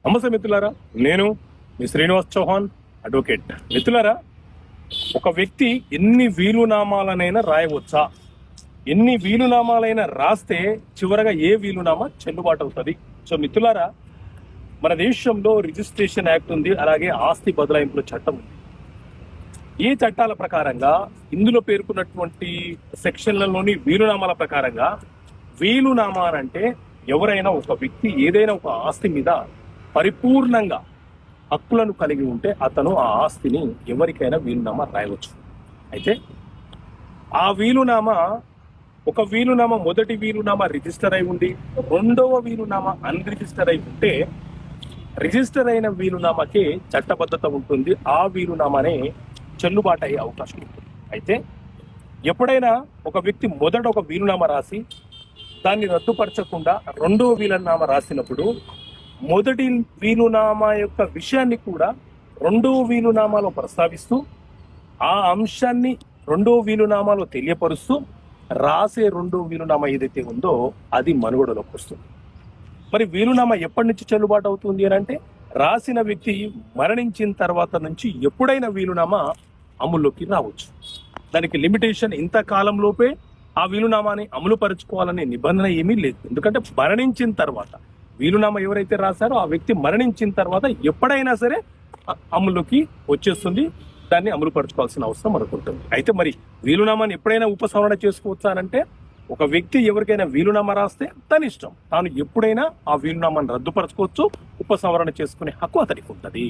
నమస్తే మిత్రులారా, నేను మీ శ్రీనివాస్ చౌహాన్ అడ్వకేట్. మిత్రులారా, ఒక వ్యక్తి ఎన్ని వీలునామాలనైనా రాయవచ్చా? ఎన్ని వీలునామాలైనా రాస్తే చివరగా ఏ వీలునామా చెల్లుబాటు అవుతుంది? సో మిత్రులారా, మన దేశంలో రిజిస్ట్రేషన్ యాక్ట్ ఉంది, అలాగే ఆస్తి బదలాయింపుల చట్టం ఉంది. ఈ చట్టాల ప్రకారంగా ఇందులో పేర్కొన్నటువంటి సెక్షన్లలోని వీలునామాల ప్రకారంగా వీలునామా అంటే ఎవరైనా ఒక వ్యక్తి ఏదైనా ఒక ఆస్తి మీద పరిపూర్ణంగా హక్కులను కలిగి ఉంటే అతను ఆ ఆస్తిని ఎవరికైనా వీలునామా రాయవచ్చు. అయితే ఆ వీలునామా, ఒక వీలునామా, మొదటి వీలునామా రిజిస్టర్ అయి ఉండి రెండవ వీలునామా అన్రిజిస్టర్ అయి ఉంటే రిజిస్టర్ అయిన వీలునామాకి చట్టబద్ధత ఉంటుంది. ఆ వీలునామానే చెల్లుబాటు అయ్యే అవకాశం ఉంటుంది. అయితే ఎప్పుడైనా ఒక వ్యక్తి మొదట ఒక వీలునామా రాసి దాన్ని రద్దుపరచకుండా రెండవ వీలునామా రాసినప్పుడు మొదటి వీలునామా యొక్క విషయాన్ని కూడా రెండవ వీలునామాలో ప్రస్తావిస్తూ ఆ అంశాన్ని రెండవ వీలునామాలో తెలియపరుస్తూ రాసే రెండవ వీలునామా ఏదైతే ఉందో అది మనుగడలోకి వస్తుంది. మరి వీలునామా ఎప్పటి నుంచి చెల్లుబాటు అవుతుంది అని అంటే, రాసిన వ్యక్తి మరణించిన తర్వాత నుంచి ఎప్పుడైనా వీలునామా అమల్లోకి రావచ్చు. దానికి లిమిటేషన్ ఇంత కాలంలోపే ఆ వీలునామాని అమలు పరుచుకోవాలనే నిబంధన ఏమీ లేదు. ఎందుకంటే మరణించిన తర్వాత వీలునామా ఎవరైతే రాశారో ఆ వ్యక్తి మరణించిన తర్వాత ఎప్పుడైనా సరే అమలులోకి వచ్చేస్తుంది. దాన్ని అమలు పరుచుకోవాల్సిన అవసరం మనకు ఉంటుంది. అయితే మరి వీలునామాని ఎప్పుడైనా ఉపసంహరణ చేసుకోవచ్చా అంటే, ఒక వ్యక్తి ఎవరికైనా వీలునామా రాస్తే తన ఇష్టం, తాను ఎప్పుడైనా ఆ వీలునామాని రద్దుపరచుకోవచ్చు, ఉపసంహరణ చేసుకునే హక్కు అతనికి ఉంటుంది.